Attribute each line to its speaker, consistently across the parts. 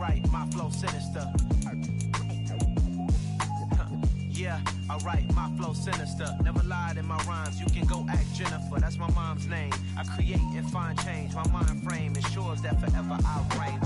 Speaker 1: alright, my flow sinister. Yeah, alright, my flow sinister. Never lied in my rhymes, you can go ask Jennifer. That's my mom's name. I create and find change. My mind frame ensures that forever I'll reign.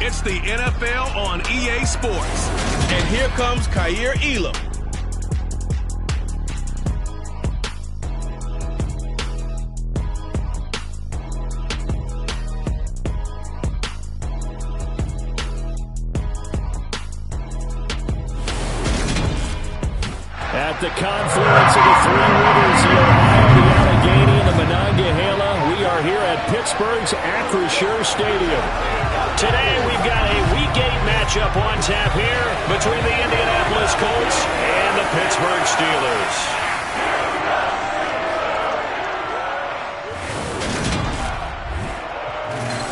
Speaker 2: It's the NFL on EA Sports. And here comes Kaiir Elam.
Speaker 3: At the confluence of the three rivers, the Ohio, the Allegheny, and the Monongahela, we are here at Pittsburgh's Acrisure Stadium. Today, we've got a Week 8 matchup on tap here between the Indianapolis Colts and the Pittsburgh Steelers.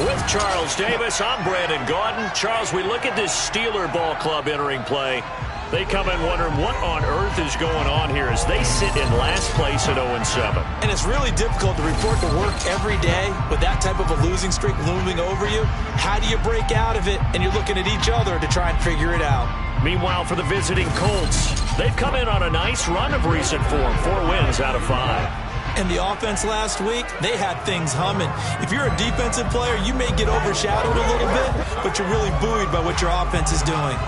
Speaker 3: With Charles Davis, I'm Brandon Gaudin. Charles, we look at this Steeler ball club entering play. They come in wondering what on earth is going on here as they sit in last place at 0-7.
Speaker 4: And it's really difficult to report to work every day with that type of a losing streak looming over you. How do you break out of it? And you're looking at each other to try and figure it out.
Speaker 3: Meanwhile, for the visiting Colts, they've come in on a nice run of recent form, 4 wins out of 5.
Speaker 4: And the offense last week, they had things humming. If you're a defensive player, you may get overshadowed a little bit, but you're really buoyed by what your offense is doing.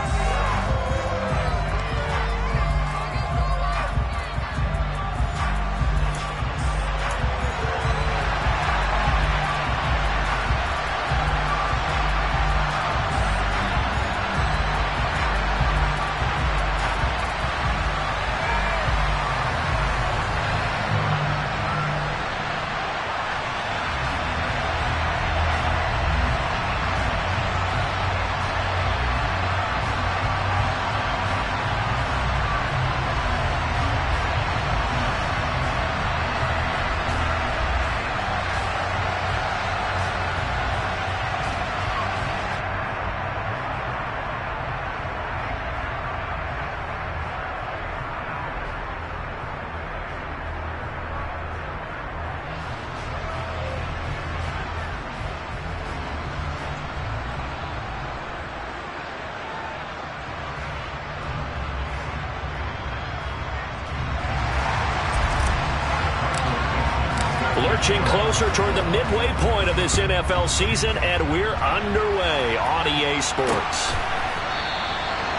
Speaker 3: Lurching closer toward the midway point of this NFL season, and we're underway on EA Sports.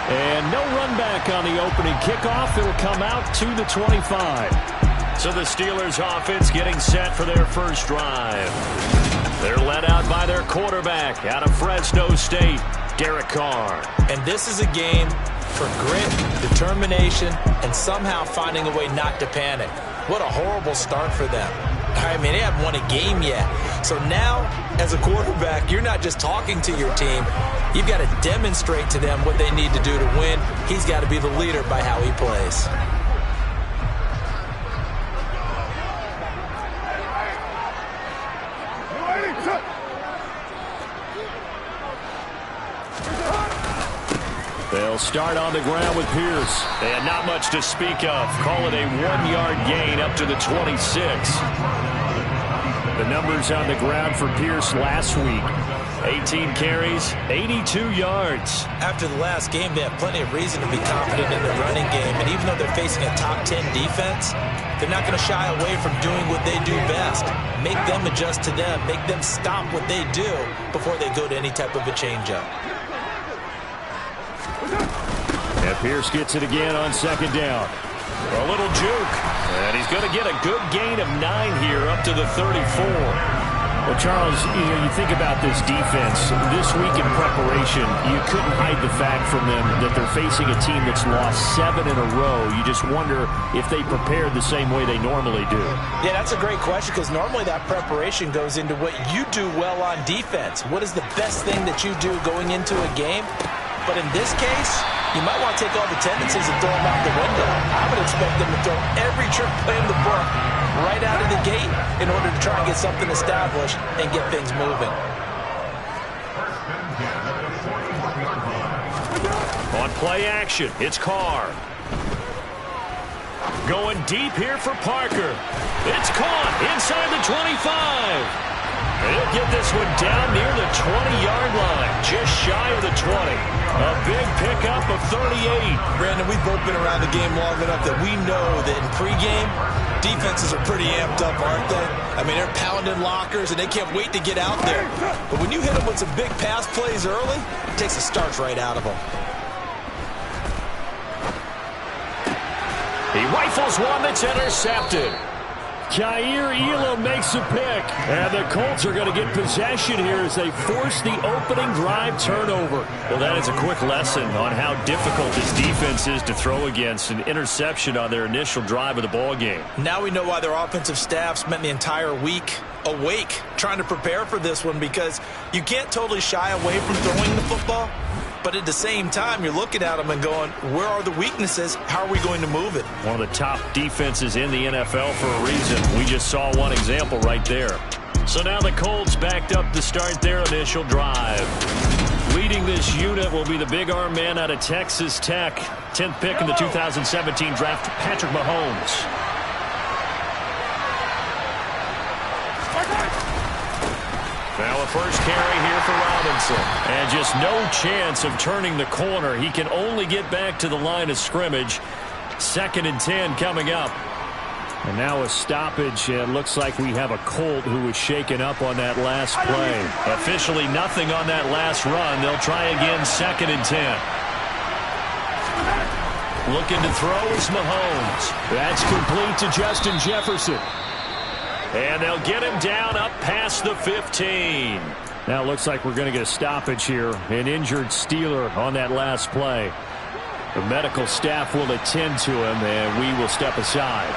Speaker 3: And no run back on the opening kickoff. It'll come out to the 25. So the Steelers offense getting set for their first drive. They're led out by their quarterback out of Fresno State, Derek Carr.
Speaker 4: And this is a game for grit, determination, and somehow finding a way not to panic. What a horrible start for them. I mean, they haven't won a game yet. So now, as a quarterback, you're not just talking to your team. You've got to demonstrate to them what they need to do to win. He's got to be the leader by how he plays.
Speaker 3: They'll start on the ground with Pierce. And not much to speak of. Call it a 1-yard gain up to the 26. The numbers on the ground for Pierce last week. 18 carries, 82 yards.
Speaker 4: After the last game, they have plenty of reason to be confident in their running game. And even though they're facing a top 10 defense, they're not going to shy away from doing what they do best. Make them adjust to them. Make them stop what they do before they go to any type of a changeup.
Speaker 3: And Pierce gets it again on second down. A little juke. And he's going to get a good gain of 9 here up to the 34. Well, Charles, you think about this defense. This week in preparation, you couldn't hide the fact from them that they're facing a team that's lost 7 in a row. You just wonder if they prepared the same way they normally do.
Speaker 4: Yeah, that's a great question because normally that preparation goes into what you do well on defense. What is the best thing that you do going into a game? But in this case, you might want to take all the tendencies and throw them out the window. I would expect them to throw every trick play in the book right out of the gate in order to try and get something established and get things moving.
Speaker 3: On play action, it's Carr. Going deep here for Parker. It's caught inside the 25. He'll get this one down near the 20-yard line, just shy of the 20. A big pickup of 38.
Speaker 4: Brandon, we've both been around the game long enough that we know that in pregame, defenses are pretty amped up, aren't they? I mean, they're pounding lockers, and they can't wait to get out there. But when you hit them with some big pass plays early, it takes the starch right out of them.
Speaker 3: He rifles one that's intercepted. Kaiir Elam makes a pick. And the Colts are going to get possession here as they force the opening drive turnover. Well, that is a quick lesson on how difficult this defense is to throw against. An interception on their initial drive of the ball game.
Speaker 4: Now we know why their offensive staff spent the entire week awake trying to prepare for this one, because you can't totally shy away from throwing the football. But at the same time, you're looking at them and going, where are the weaknesses? How are we going to move it?
Speaker 3: One of the top defenses in the NFL for a reason. We just saw one example right there. So now the Colts backed up to start their initial drive. Leading this unit will be the big arm man out of Texas Tech. 10th pick in the 2017 draft, Patrick Mahomes. Now a first carry here for Robinson. And just no chance of turning the corner. He can only get back to the line of scrimmage. 2nd and 10 coming up. And now a stoppage. It looks like we have a Colt who was shaken up on that last play. Officially nothing on that last run. They'll try again 2nd and 10. Looking to throw is Mahomes. That's complete to Justin Jefferson. And they'll get him down up past the 15. Now it looks like we're going to get a stoppage here. An injured Steeler on that last play. The medical staff will attend to him, and we will step aside.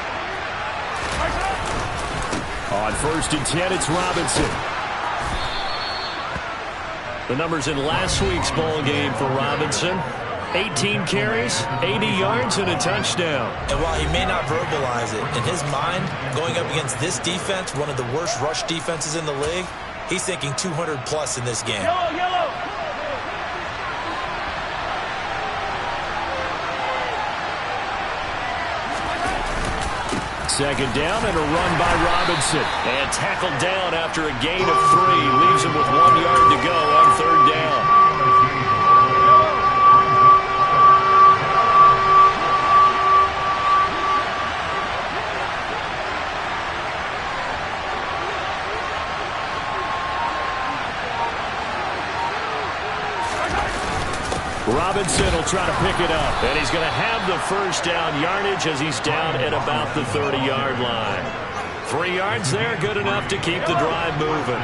Speaker 3: On 1st and 10, it's Robinson. The numbers in last week's ball game for Robinson. 18 carries, 80 yards, and a touchdown.
Speaker 4: And while he may not verbalize it, in his mind, going up against this defense, one of the worst rush defenses in the league, he's thinking 200-plus in this game.
Speaker 1: Yellow.
Speaker 3: 2nd down and a run by Robinson. And tackled down after a gain of 3. Leaves him with 1 yard to go on 3rd down. Robinson will try to pick it up. And he's going to have the first down yardage as he's down at about the 30-yard line. 3 yards there, good enough to keep the drive moving.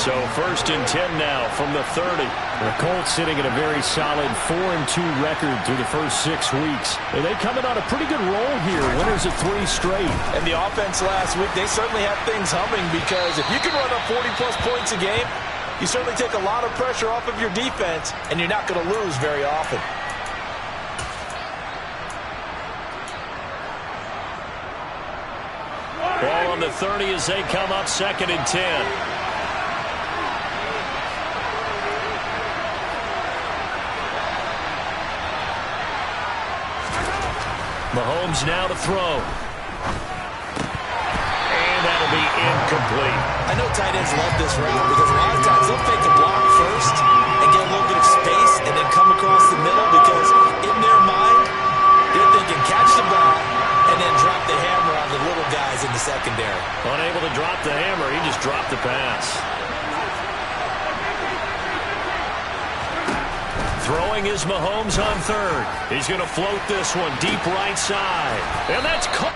Speaker 3: So 1st and 10 now from the 30. The Colts sitting at a very solid 4-2 record through the first 6 weeks. And they coming on a pretty good roll here. Winners of 3 straight.
Speaker 4: And the offense last week, they certainly have things humming, because if you can run up 40-plus points a game, you certainly take a lot of pressure off of your defense, and you're not going to lose very often.
Speaker 3: Ball on the 30 as they come up 2nd and 10. Mahomes now to throw. And that'll be incomplete.
Speaker 4: know tight ends love this route because a lot of times they'll fake a block first and get a little bit of space and then come across the middle because in their mind, they're thinking catch the ball and then drop the hammer on the little guys in the secondary.
Speaker 3: Unable to drop the hammer, he just dropped the pass. Throwing is Mahomes on third. He's going to float this one deep right side. And that's caught.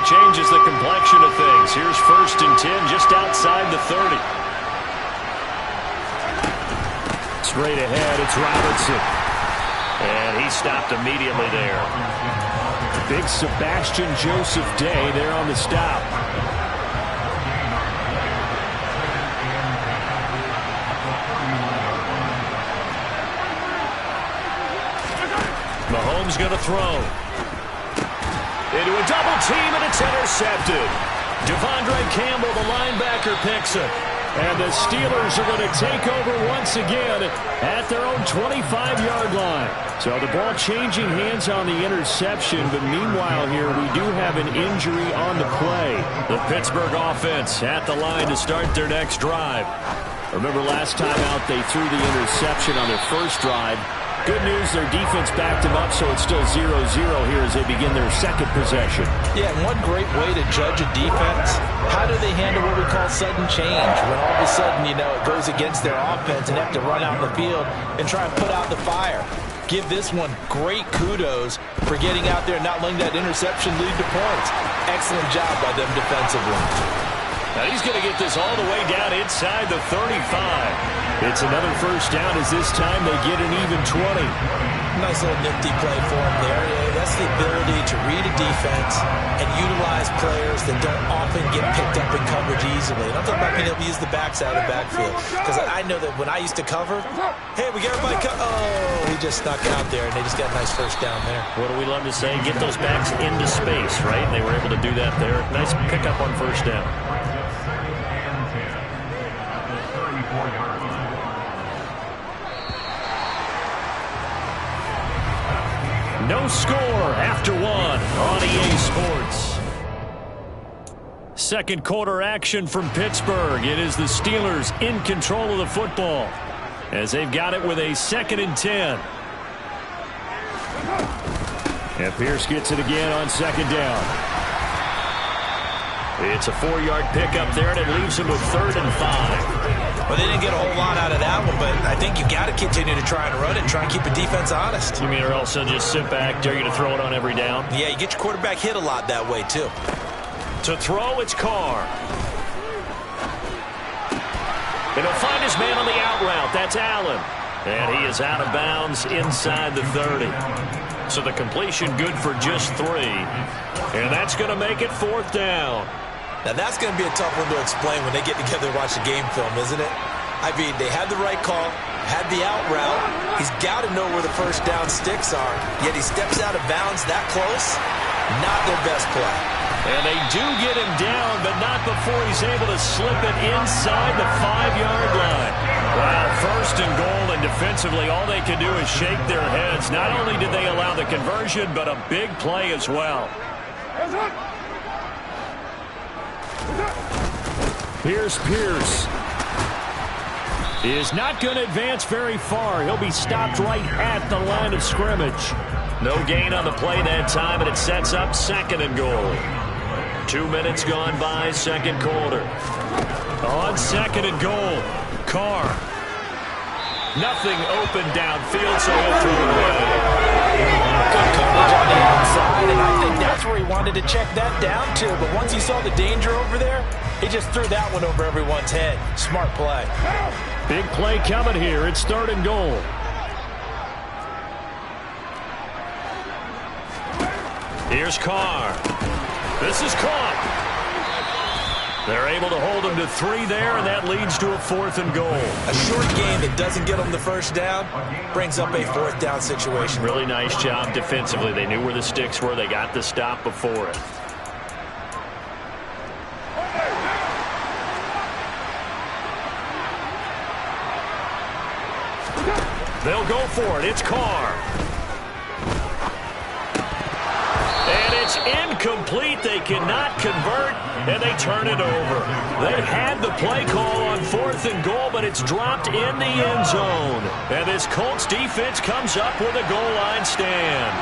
Speaker 3: Changes the complexion of things. Here's 1st and 10 just outside the 30. Straight ahead, it's Robinson. And he stopped immediately there. Big Sebastian Joseph Day there on the stop. Mahomes going to throw. Into a double team, and it's intercepted. Devondre Campbell, the linebacker, picks it. And the Steelers are going to take over once again at their own 25-yard line. So the ball changing hands on the interception, but meanwhile here we do have an injury on the play. The Pittsburgh offense at the line to start their next drive. Remember last time out they threw the interception on their first drive. Good news, their defense backed them up, so it's still 0-0 here as they begin their second possession. Yeah, and one great way to judge a defense, how do they handle what we call sudden change? When all of a sudden, you know, it goes against their offense and they have to run out in the field and try and put out the fire. Give this one great kudos for getting out there and not letting that interception lead to points. Excellent job by them defensively. Now he's going to get this all the way down inside the 35. It's another first down as this time they get an even 20. Nice little nifty play for him there. Yeah, that's the ability to read a defense and utilize players that don't often get picked up in coverage easily. And I'm talking about being able to use the backside of the backfield. Because I know that when I used to cover, hey, we got everybody he just snuck out there, and they just got a nice first down there. What do we love to say? Get those backs into space, right? And they were able to do that there. Nice pickup on first down. No score after one on EA Sports. Second quarter action from Pittsburgh. It is the Steelers in control of the football as they've got it with a 2nd and 10. And Pierce gets it again on 2nd down. It's a 4-yard pickup there, and it leaves him with 3rd and 5. Well, they didn't get a whole lot out of that one, but I think you got to continue to try and run it and try and keep the defense honest. You mean or else they'll just sit back, dare you to throw it on every down? Yeah, you get your quarterback hit a lot that way, too. To throw, it's Carr. And he'll find his man on the out route. That's Allen. And he is out of bounds inside the 30. So the completion good for just 3. And that's going to make it 4th down. Now, that's going to be a tough one to explain when they get together and watch the game film, isn't it? I mean, they had the right call, had the out route. He's got to know where the first down sticks are. Yet he steps out of bounds that close. Not their best play. And they do get him down, but not before he's able to slip it inside the 5-yard line. Wow, 1st and goal, and defensively all they can do is shake their heads. Not only did they allow the conversion, but a big play as well. Here's Pierce. He is not going to advance very far. He'll be stopped right at the line of scrimmage. No gain on the play that time, and it sets up 2nd and goal. 2 minutes gone by, 2nd quarter. On second and goal, Carr. Nothing open downfield, so he'll throw it away.
Speaker 4: Good coverage on the outside, and I think that's where he wanted to check that down to. But once he saw the danger over there, he just threw that one over everyone's head. Smart play.
Speaker 3: Big play coming here. It's third and goal. Here's Carr. This is caught. They're able to hold him to 3 there, and that leads to a 4th and goal.
Speaker 4: A short game that doesn't get them the first down brings up a 4th down situation.
Speaker 3: Really nice job defensively. They knew where the sticks were. They got the stop before it. They'll go for it. It's Carr. And it's incomplete. They cannot convert, and they turn it over. They had the play call on 4th and goal, but it's dropped in the end zone. And this Colts defense comes up with a goal line stand.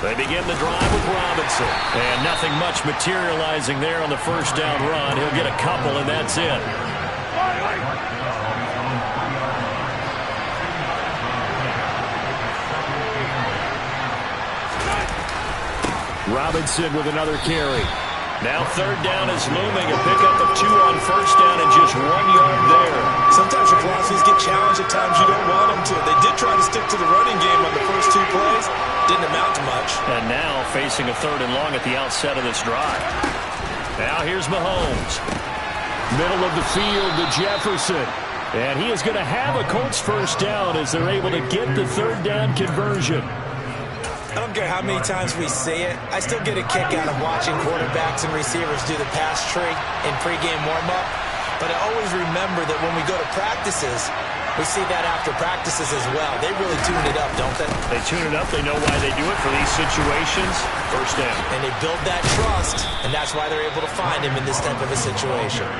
Speaker 3: They begin the drive with Robinson. And nothing much materializing there on the first down run. He'll get a couple, and that's it. Robinson with another carry. Now third down is looming. A pickup of 2 on first down and just 1 yard there.
Speaker 4: Sometimes your philosophies get challenged. At times you don't want them to. They did try to stick to the running game on the first 2 plays. Didn't amount to much.
Speaker 3: And now facing a 3rd and long at the outset of this drive. Now here's Mahomes. Middle of the field to Jefferson. And he is going to have a Colts first down as they're able to get the 3rd down conversion.
Speaker 4: I don't care how many times we see it. I still get a kick out of watching quarterbacks and receivers do the pass tree in pregame warm-up. But I always remember that when we go to practices, we see that after practices as well. They really tune it up, don't they?
Speaker 3: They tune it up. They know why they do it for these situations. First down.
Speaker 4: And they build that trust, and that's why they're able to find him in this type of a situation.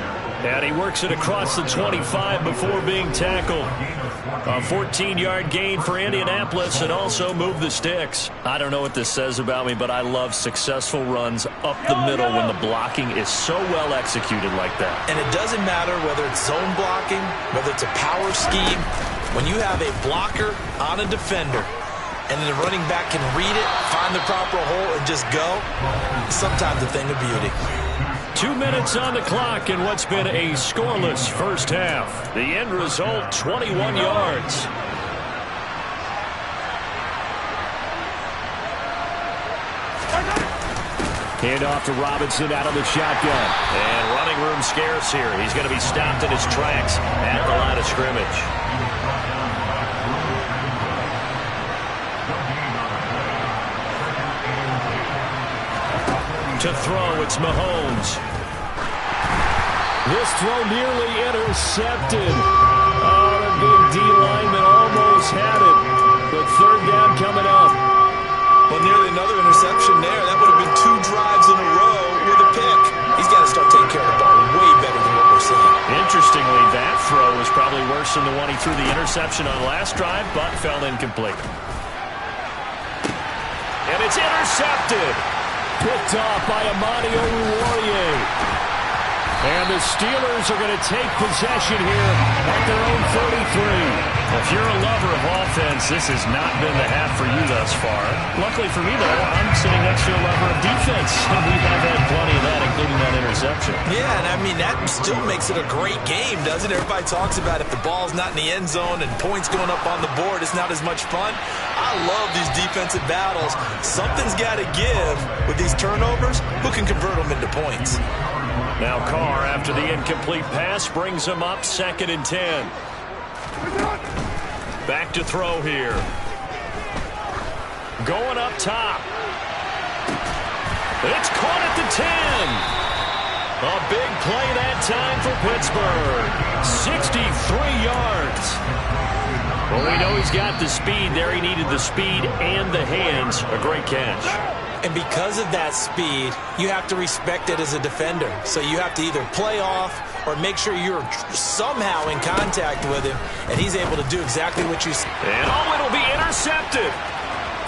Speaker 3: And he works it across the 25 before being tackled. A 14-yard gain for Indianapolis and also move the sticks. I don't know what this says about me, but I love successful runs up the middle when the blocking is so well executed like that.
Speaker 4: And it doesn't matter whether it's zone blocking, whether it's a power scheme. When you have a blocker on a defender and then the running back can read it, find the proper hole, and just go, sometimes a thing of beauty.
Speaker 3: 2 minutes on the clock in what's been a scoreless first half. The end result, 21 yards. Hand off to Robinson out of the shotgun. And running room scarce here. He's going to be stopped in his tracks at the line of scrimmage. To throw, it's Mahomes. This throw nearly intercepted. Oh, the big D lineman almost had it. But 3rd down coming up.
Speaker 4: Well, nearly another interception there. That would have been 2 drives in a row with a pick. He's got to start taking care of the ball way better than what we're seeing.
Speaker 3: Interestingly, that throw was probably worse than the one he threw the interception on last drive, but fell incomplete. And it's intercepted. Picked off by Amani Oruwariye. And the Steelers are going to take possession here at their own 33. If you're a lover of offense, this has not been the half for you thus far. Luckily for me, though, I'm sitting next to a lover of defense. And we have had plenty of that, including that interception.
Speaker 4: Yeah, and I mean, that still makes it a great game, doesn't it? Everybody talks about if the ball's not in the end zone and points going up on the board, it's not as much fun. I love these defensive battles. Something's got to give with these turnovers. Who can convert them into points?
Speaker 3: Now Carr, after the incomplete pass, brings him up 2nd and 10. Back to throw here. Going up top. It's caught at the 10. A big play that time for Pittsburgh. 63 yards. Well, we know he's got the speed there. He needed the speed and the hands. A great catch.
Speaker 4: And because of that speed, you have to respect it as a defender. So you have to either play off or make sure you're somehow in contact with him, and he's able to do exactly what you see.
Speaker 3: And it'll be intercepted.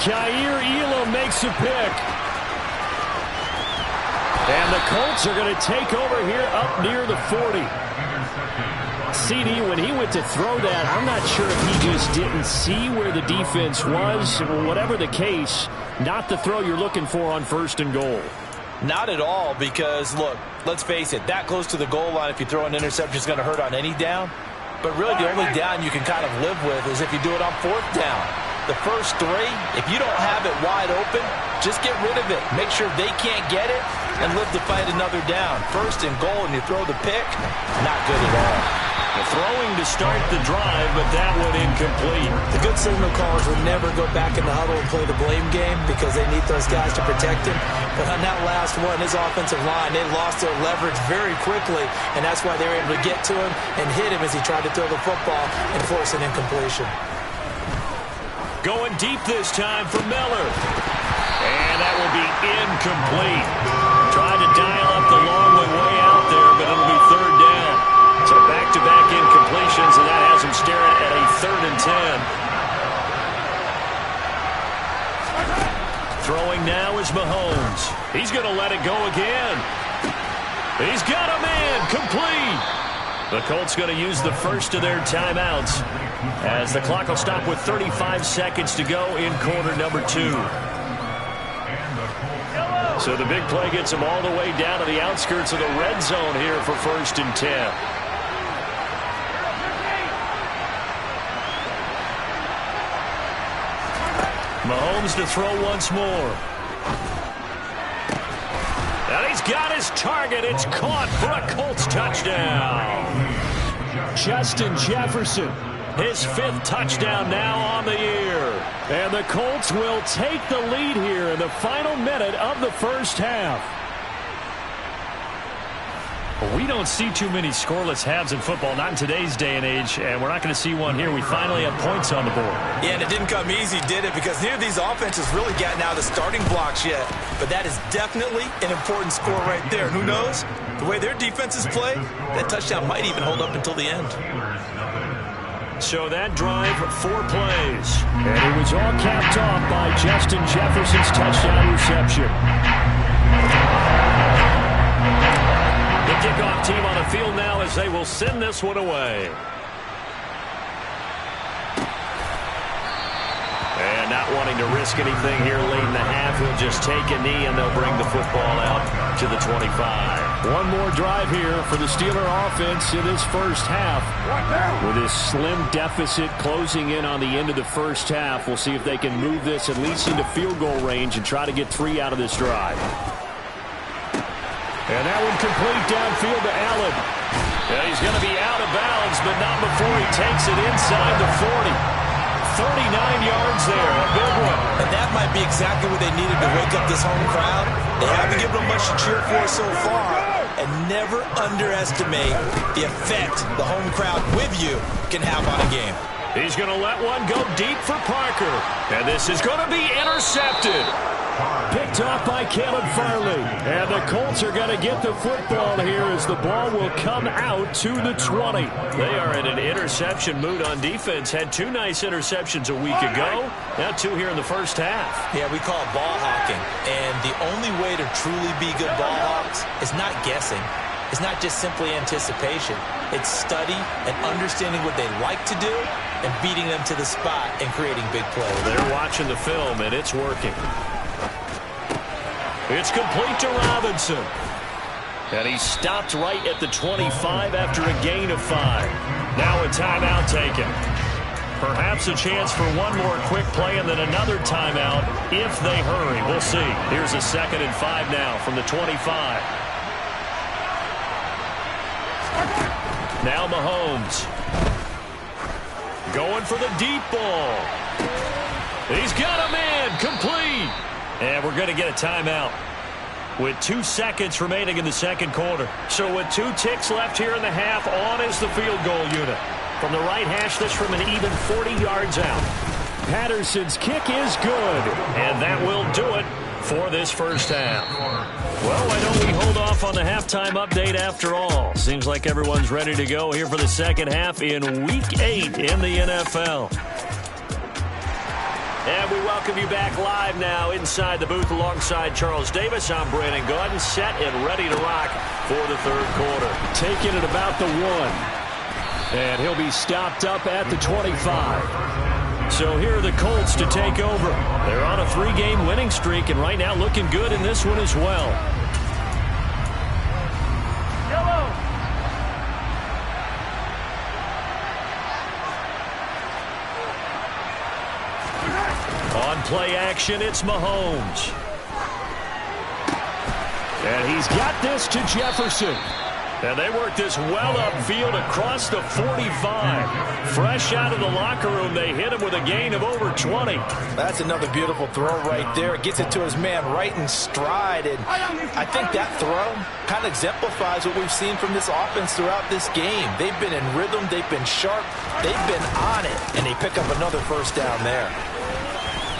Speaker 3: Kaiir Elam makes a pick. And the Colts are going to take over here up near the 40. CD, when he went to throw that, I'm not sure if he just didn't see where the defense was. Whatever the case, not the throw you're looking for on 1st and goal.
Speaker 4: Not at all, because, look, let's face it, that close to the goal line, if you throw an interception, is going to hurt on any down. But really, the only down you can kind of live with is if you do it on 4th down. The first 3, if you don't have it wide open, just get rid of it. Make sure they can't get it and live to fight another down. 1st and goal, and you throw the pick, not good at all.
Speaker 3: The throwing to start the drive, but that one incomplete.
Speaker 4: The good signal callers would never go back in the huddle and play the blame game because they need those guys to protect him. But on that last one, his offensive line, they lost their leverage very quickly, and that's why they were able to get to him and hit him as he tried to throw the football and force an incompletion.
Speaker 3: Going deep this time for Miller. And that will be incomplete. Tried to dial up the long way out there, but it'll be 3rd down. So back-to-back incompletions, and that has him staring at a 3rd and 10. Throwing now is Mahomes. He's going to let it go again. He's got a man, complete. The Colts going to use the first of their timeouts as the clock will stop with 35 seconds to go in quarter number 2. So the big play gets them all the way down to the outskirts of the red zone here for 1st and 10. Mahomes to throw once more. And he's got his target. It's caught for a Colts touchdown. Justin Jefferson, his 5th touchdown now on the year. And the Colts will take the lead here in the final minute of the first half. We don't see too many scoreless halves in football, not in today's day and age, and we're not going to see one here. We finally have points on the board.
Speaker 4: Yeah, and it didn't come easy, did it? Because neither of these offenses really gotten out of the starting blocks yet. But that is definitely an important score right there. Who knows? The way their defenses play, that touchdown might even hold up until the end.
Speaker 3: So that drive, 4 plays. And it was all capped off by Justin Jefferson's touchdown reception. The kickoff team on the field now as they will send this one away. And not wanting to risk anything here late in the half, he'll just take a knee and they'll bring the football out to the 25. One more drive here for the Steeler offense in this first half. With this slim deficit closing in on the end of the first half, we'll see if they can move this at least into field goal range and try to get 3 out of this drive. And that one complete downfield to Allen. Yeah, he's going to be out of bounds, but not before he takes it inside the 40. 39 yards there, a big one.
Speaker 4: And that might be exactly what they needed to wake up this home crowd. They haven't given them much to cheer for so far. And never underestimate the effect the home crowd with you can have on a game.
Speaker 3: He's going to let one go deep for Parker. And this is going to be intercepted. Picked off by Caleb Farley. And the Colts are going to get the football here as the ball will come out to the 20. They are in an interception mood on defense. Had 2 nice interceptions a week ago. Now 2 here in the first half.
Speaker 4: Yeah, we call it ball hawking. And the only way to truly be good ball hawks is not guessing. It's not just simply anticipation. It's study and understanding what they like to do and beating them to the spot and creating big plays.
Speaker 3: They're watching the film, and it's working. It's complete to Robinson. And he stopped right at the 25 after a gain of 5. Now a timeout taken. Perhaps a chance for one more quick play and then another timeout if they hurry. We'll see. Here's a 2nd and 5 now from the 25. Now Mahomes. Going for the deep ball. He's got a man, complete. And we're going to get a timeout with 2 seconds remaining in the second quarter. So with 2 ticks left here in the half, on is the field goal unit. From the right hash, this from an even 40 yards out. Patterson's kick is good. And that will do it for this first half. Well, why don't we hold off on the halftime update after all? Seems like everyone's ready to go here for the second half in Week 8 in the NFL. And we welcome you back live now inside the booth alongside Charles Davis. I'm Brandon Gaudin, set and ready to rock for the third quarter.
Speaker 2: Taking it about the 1. And he'll be stopped up at the 25.
Speaker 3: So here are the Colts to take over. They're on a 3-game winning streak and right now looking good in this one as well. On play action, it's Mahomes.
Speaker 2: And he's got this to Jefferson.
Speaker 3: And they work this well upfield across the 45. Fresh out of the locker room, they hit him with a gain of over 20.
Speaker 4: That's another beautiful throw right there. Gets it to his man right in stride. And I think that throw kind of exemplifies what we've seen from this offense throughout this game. They've been in rhythm. They've been sharp. They've been on it. And they pick up another first down there.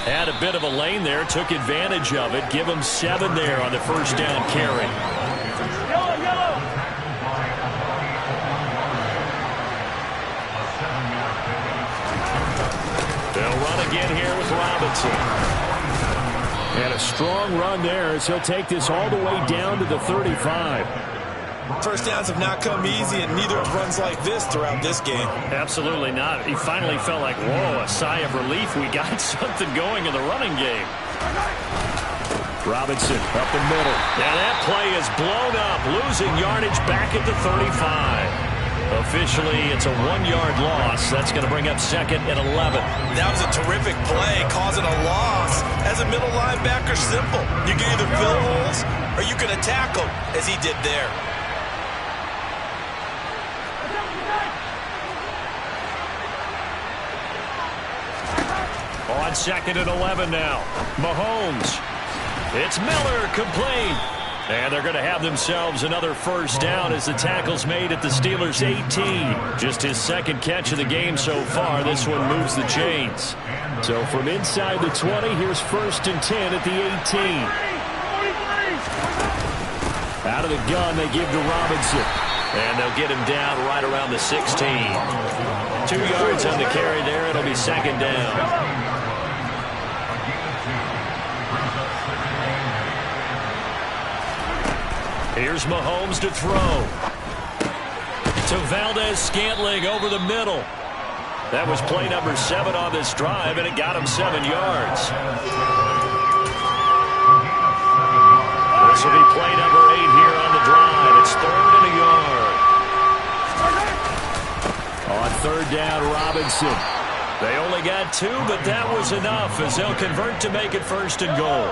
Speaker 3: Had a bit of a lane there, took advantage of it. Give him 7 there on the first down carry. They'll run again here with Robinson.
Speaker 2: And a strong run there as he'll take this all the way down to the 35.
Speaker 4: First downs have not come easy, and neither have runs like this throughout this game.
Speaker 3: Absolutely not. He finally felt like, whoa, a sigh of relief. We got something going in the running game.
Speaker 2: Robinson up the middle.
Speaker 3: And that play is blown up, losing yardage back at the 35. Officially, it's a 1-yard loss. That's going to bring up 2nd and 11.
Speaker 4: That was a terrific play, causing a loss. As a middle linebacker, simple. You can either fill holes or you can attack them, as he did there.
Speaker 3: On 2nd and 11 now. Mahomes. It's Miller, complete. And they're going to have themselves another first down as the tackle's made at the Steelers' 18. Just his 2nd catch of the game so far. This one moves the chains.
Speaker 2: So from inside the 20, here's 1st and 10 at the 18. Out of the gun, they give to Robinson.
Speaker 3: And they'll get him down right around the 16. 2 yards on the carry there. It'll be 2nd down. Here's Mahomes to throw. To Valdez-Scantling over the middle. That was play number 7 on this drive, and it got him 7 yards. This will be play number 8 here on the drive. It's 3rd and a yard.
Speaker 2: On 3rd down, Robinson.
Speaker 3: They only got 2, but that was enough as they'll convert to make it 1st and goal.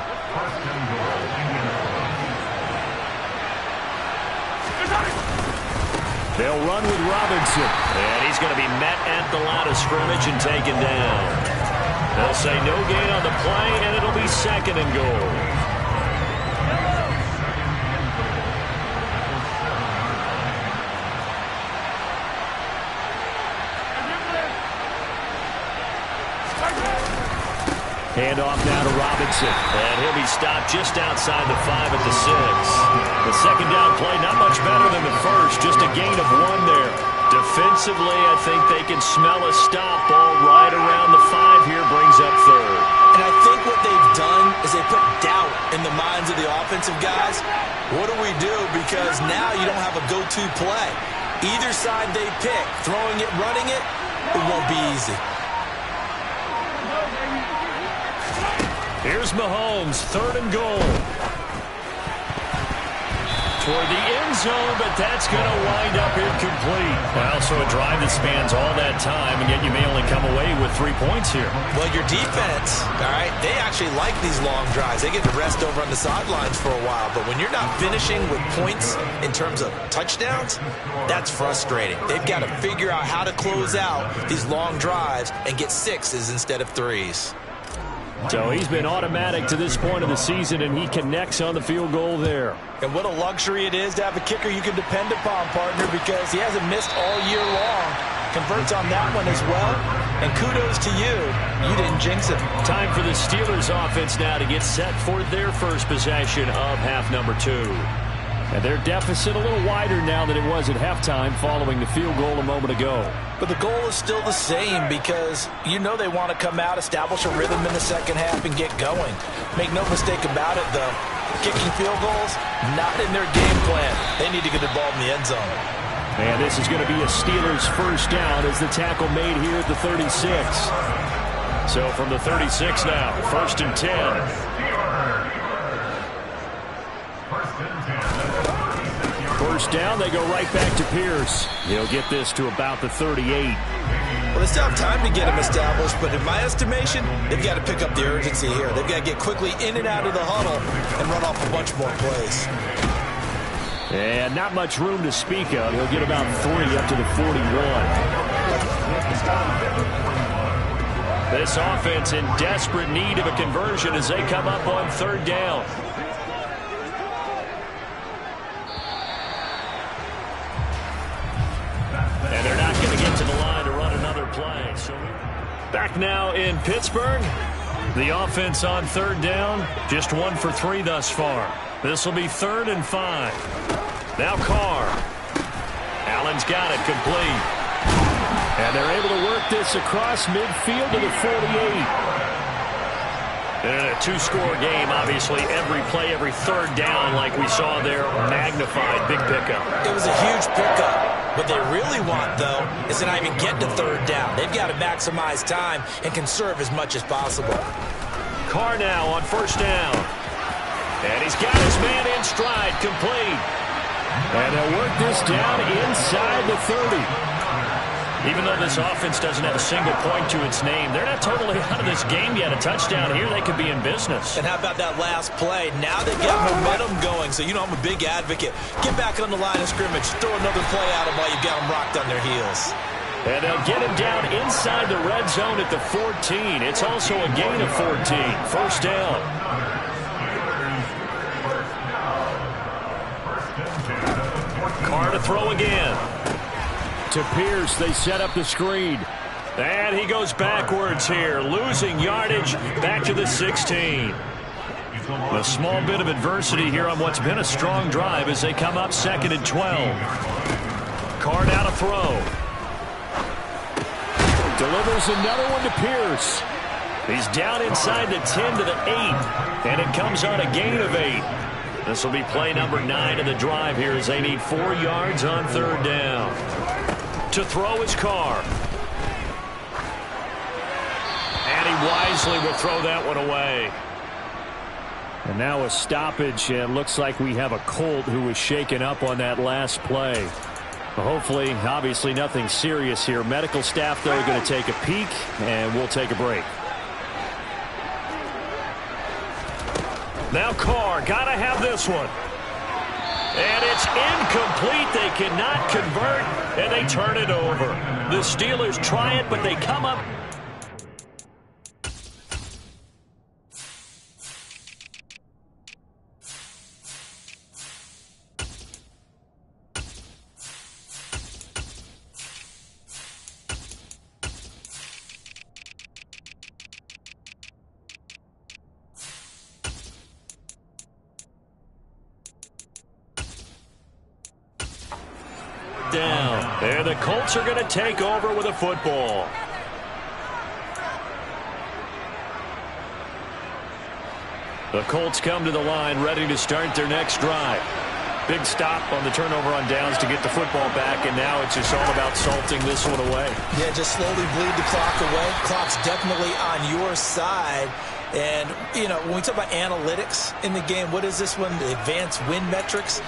Speaker 2: They'll run with Robinson.
Speaker 3: And he's going to be met at the line of scrimmage and taken down. They'll say no gain on the play, and it'll be 2nd and goal.
Speaker 2: Handoff now to Robinson.
Speaker 3: And he'll be stopped just outside the 5 at the 6. The 2nd down play, not much better than the first. Just a gain of 1 there. Defensively, I think they can smell a stop. Ball right around the 5 here, brings up 3rd.
Speaker 4: And I think what they've done is they put doubt in the minds of the offensive guys. What do we do? Because now you don't have a go-to play. Either side they pick, throwing it, running it, it won't be easy.
Speaker 3: Here's Mahomes, 3rd and goal. Toward the end zone, but that's going to wind up incomplete. Well, so a drive that spans all that time, and yet you may only come away with 3 points here.
Speaker 4: Well, your defense, all right, they actually like these long drives. They get to rest over on the sidelines for a while, but when you're not finishing with points in terms of touchdowns, that's frustrating. They've got to figure out how to close out these long drives and get 6s instead of 3s.
Speaker 2: So he's been automatic to this point of the season, and he connects on the field goal there.
Speaker 4: And what a luxury it is to have a kicker you can depend upon, partner, because he hasn't missed all year long. Converts on that one as well. And kudos to you. You didn't jinx it.
Speaker 3: Time for the Steelers offense now to get set for their first possession of half number 2.
Speaker 2: And their deficit a little wider now than it was at halftime following the field goal a moment ago.
Speaker 4: But the goal is still the same because you know they want to come out, establish a rhythm in the second half, and get going. Make no mistake about it, though. Kicking field goals, not in their game plan. They need to get the ball in the end zone.
Speaker 2: And this is going to be a Steelers first down as the tackle made here at the 36. So from the 36 now, 1st and 10. First down, they go right back to Pierce. He'll get this to about the 38.
Speaker 4: Well, they still have time to get him established, but in my estimation, they've got to pick up the urgency here. They've got to get quickly in and out of the huddle and run off a bunch more plays.
Speaker 2: And not much room to speak of. He'll get about 3 up to the 41. This offense in desperate need of a conversion as they come up on 3rd down. And they're not going to get to the line to run another play. So back now in Pittsburgh. The offense on 3rd down, just 1 for 3 thus far. This will be 3rd and 5. Now Carr. Allen's got it complete. And they're able to work this across midfield to the 48. And a 2-score game, obviously, every play, every 3rd down, like we saw there, magnified. Big pickup.
Speaker 4: It was a huge pickup. What they really want, though, is to not even get to 3rd down. They've got to maximize time and conserve as much as possible.
Speaker 2: Carr now on 1st down. And he's got his man in stride, complete. And they'll work this down inside the 30. Even though this offense doesn't have a single point to its name, they're not totally out of this game yet. A touchdown here, they could be in business.
Speaker 4: And how about that last play? Now they've got momentum going, so you know I'm a big advocate. Get back on the line of scrimmage. Throw another play at them while you've got them rocked on their heels.
Speaker 2: And they'll get him down inside the red zone at the 14. It's also a gain of 14. 1st down. Carr to throw again. To Pierce, they set up the screen. And he goes backwards here, losing yardage back to the 16. A small bit of adversity here on what's been a strong drive as they come up 2nd and 12. Carr now to throw. Delivers another one to Pierce. He's down inside the 10 to the 8. And it comes on a gain of 8. This will be play number 9 of the drive here as they need 4 yards on 3rd down. To throw is Carr. And he wisely will throw that one away. And now a stoppage, and looks like we have a Colt who was shaken up on that last play. Well, hopefully, obviously nothing serious here. Medical staff, though, are going to take a peek, and we'll take a break. Now Carr, got to have this one. And it's incomplete. They cannot convert, and they turn it over. The Steelers try it, but they come up. Down. There, the Colts are going to take over with a football. The Colts come to the line ready to start their next drive. Big stop on the turnover on downs to get the football back, and now it's just all about salting this one away.
Speaker 4: Yeah, just slowly bleed the clock away. Clock's definitely on your side. And, you know, when we talk about analytics in the game, what is this one? The advanced win metrics?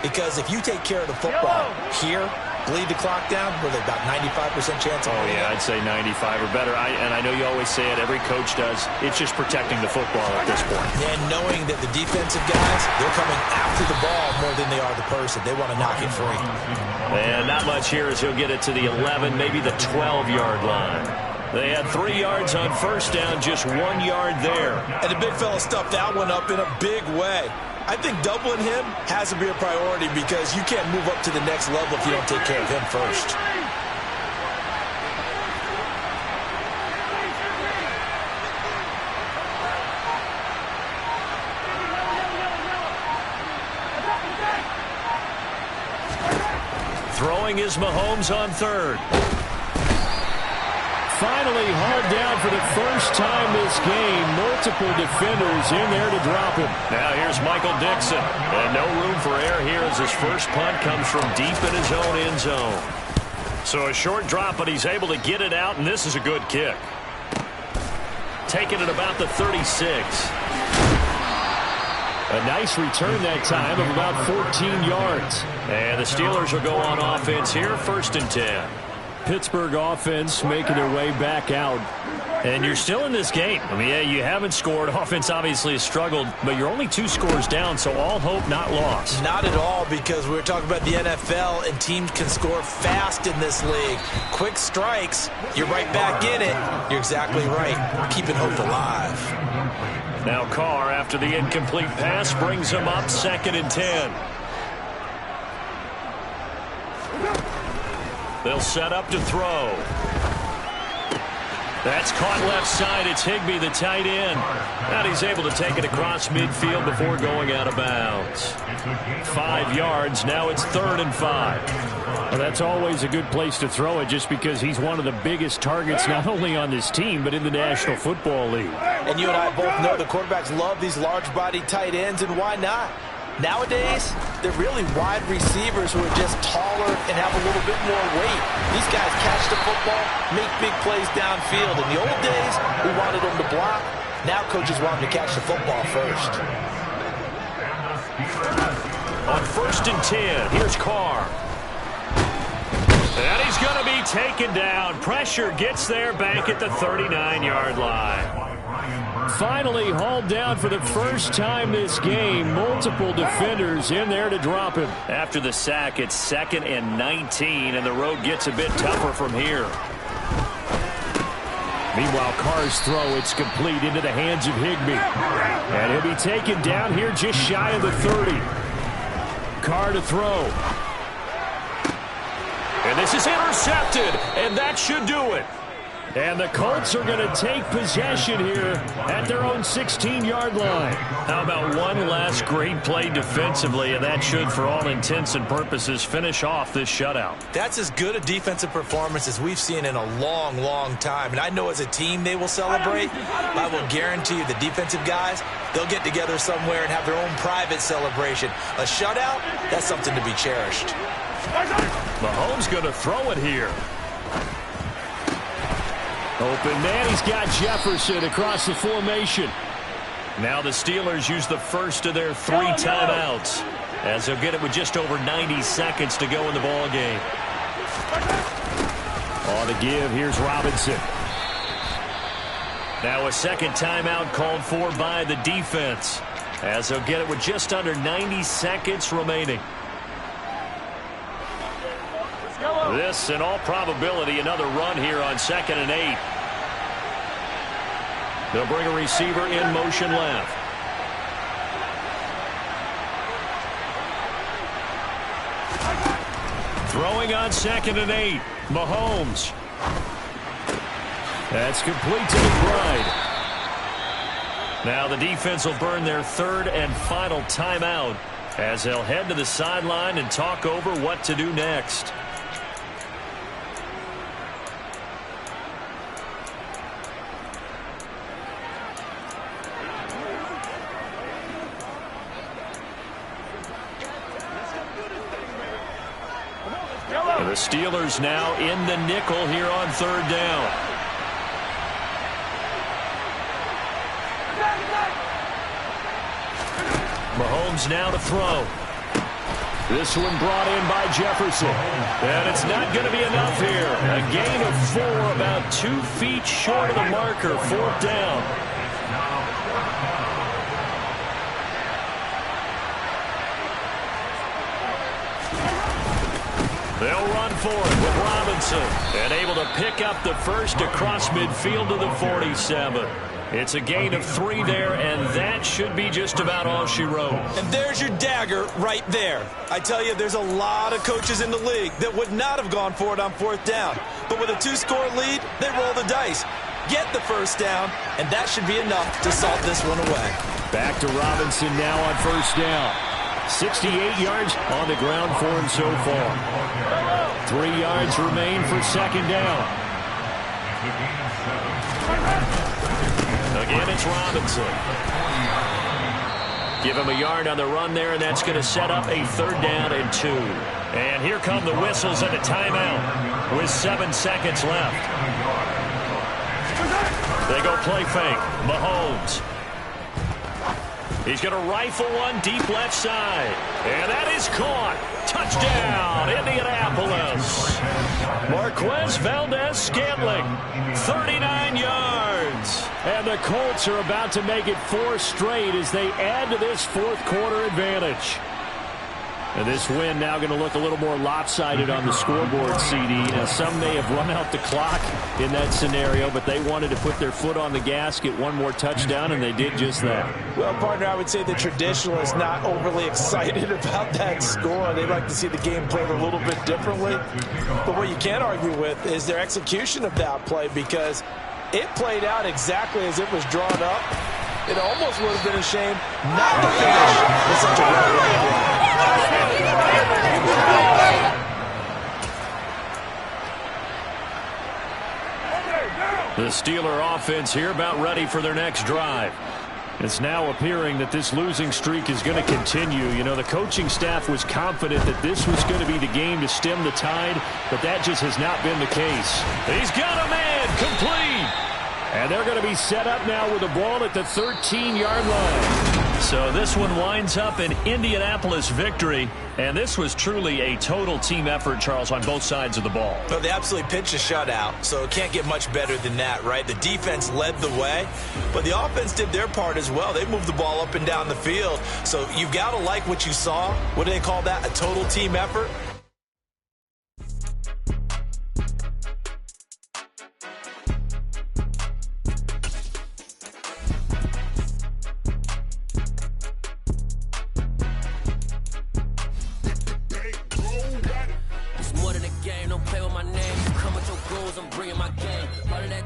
Speaker 4: Because if you take care of the football here, bleed the clock down, with about 95% chance of winning.
Speaker 2: Yeah, I'd say 95 or better. And I know you always say it, every coach does. It's just protecting the football at this point.
Speaker 4: And knowing that the defensive guys, they're coming after the ball more than they are the person. They want to knock it free.
Speaker 2: And not much here as he'll get it to the 11, maybe the 12-yard line. They had 3 yards on 1st down, just 1 yard there.
Speaker 4: And the big fella stuffed that one up in a big way. I think doubling him has to be a priority because you can't move up to the next level if you don't take care of him first.
Speaker 3: is Mahomes on third. Finally hauled down for the first time this game. Multiple defenders in there to drop him. Now here's Michael Dixon. And no room for error here as his first punt comes from deep in his own end zone. So a short drop, but he's able to get it out, and this is a good kick. Taking it about the 36. A nice return that time of about 14 yards. And the Steelers will go on offense here, 1st and 10. Pittsburgh offense making their way back out. And you're still in this game. I mean, yeah, you haven't scored. Offense obviously has struggled, but you're only 2 scores down, so all hope not lost.
Speaker 4: Not at all, because we were talking about the NFL, and teams can score fast in this league. Quick strikes, you're right back in it. You're exactly right. Keeping hope alive.
Speaker 3: Now Carr, after the incomplete pass, brings him up 2nd and 10. They'll set up to throw. That's caught left side. It's Higbee, the tight end. And he's able to take it across midfield before going out of bounds. 5 yards. Now it's 3rd and 5. Well, that's always a good place to throw it just because he's one of the biggest targets not only on this team but in the National Football League.
Speaker 4: And you and I both know the quarterbacks love these large-bodied tight ends, and why not? Nowadays, they're really wide receivers who are just taller and have a little bit more weight. These guys catch the football, make big plays downfield. In the old days, we wanted them to block. Now coaches want them to catch the football first.
Speaker 3: On 1st and 10, here's Carr. And he's going to be taken down. Pressure gets there back at the 39-yard line. Finally hauled down for the first time this game. Multiple defenders in there to drop him. After the sack, it's 2nd and 19, and the road gets a bit tougher from here. Meanwhile, Carr's throw, it's complete into the hands of Higbee. And he'll be taken down here just shy of the 30. Carr to throw. And this is intercepted, and that should do it. And the Colts are going to take possession here at their own 16-yard line. How about one last great play defensively, and that should, for all intents and purposes, finish off this shutout.
Speaker 4: That's as good a defensive performance as we've seen in a long, long time. And I know as a team they will celebrate, but I will guarantee you the defensive guys, they'll get together somewhere and have their own private celebration. A shutout, that's something to be cherished.
Speaker 3: Mahomes going to throw it here. Open man, he's got Jefferson across the formation. Now the Steelers use the first of their 3 timeouts, as they'll get it with just over 90 seconds to go in the ball game. On the give, here's Robinson. Now a second timeout called for by the defense, as they'll get it with just under 90 seconds remaining. This, in all probability, another run here on 2nd and 8. They'll bring a receiver in motion left. Throwing on 2nd and 8. Mahomes. That's complete to McBride. Now the defense will burn their 3rd and final timeout as they'll head to the sideline and talk over what to do next. The Steelers now in the nickel here on 3rd down. Mahomes now to throw. This one brought in by Jefferson. And it's not going to be enough here. A gain of 4, about 2 feet short of the marker. 4th down. They'll run for it with Robinson. And able to pick up the first across midfield to the 47. It's a gain of 3 there, and that should be just about all she wrote.
Speaker 4: And there's your dagger right there. I tell you, there's a lot of coaches in the league that would not have gone for it on 4th down. But with a 2-score lead, they roll the dice. Get the first down, and that should be enough to salt this one away.
Speaker 3: Back to Robinson now on 1st down. 68 yards on the ground for him so far.
Speaker 2: 3 yards remain for second down. Again, it's Robinson. Give him a yard on the run there, and that's going to set up a 3rd down and 2. And here come the whistles and a timeout with 7 seconds left. They go play fake. Mahomes. He's going to rifle one deep left side. And that is caught. Touchdown, Indianapolis. Marquez Valdez-Scantling, 39 yards. And the Colts are about to make it 4 straight as they add to this 4th quarter advantage. And this win now going to look a little more lopsided on the scoreboard, CD. Now, some may have run out the clock in that scenario, but they wanted to put their foot on the gas, get one more touchdown, and they did just that.
Speaker 4: Well, partner, I would say the traditionalists not overly excited about that score. They'd like to see the game played a little bit differently. But what you can't argue with is their execution of that play, because it played out exactly as it was drawn up. It almost would have been a shame not to finish with such a well-run.
Speaker 2: The Steeler offense here about ready for their next drive. It's now appearing that this losing streak is going to continue. You know, the coaching staff was confident that this was going to be the game to stem the tide, but that just has not been the case. He's got a man complete. And they're going to be set up now with the ball at the 13-yard line. So this one winds up an Indianapolis victory. And this was truly a total team effort, Charles, on both sides of the ball.
Speaker 4: Well, they absolutely pitched a shutout, so it can't get much better than that, right? The defense led the way, but the offense did their part as well. They moved the ball up and down the field. So you've got to like what you saw. What do they call that? A total team effort?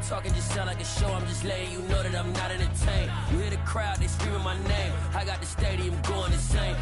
Speaker 5: Talking just sound like a show. I'm just letting you know that I'm not entertained. You hear the crowd, they screaming my name. I got the stadium going insane.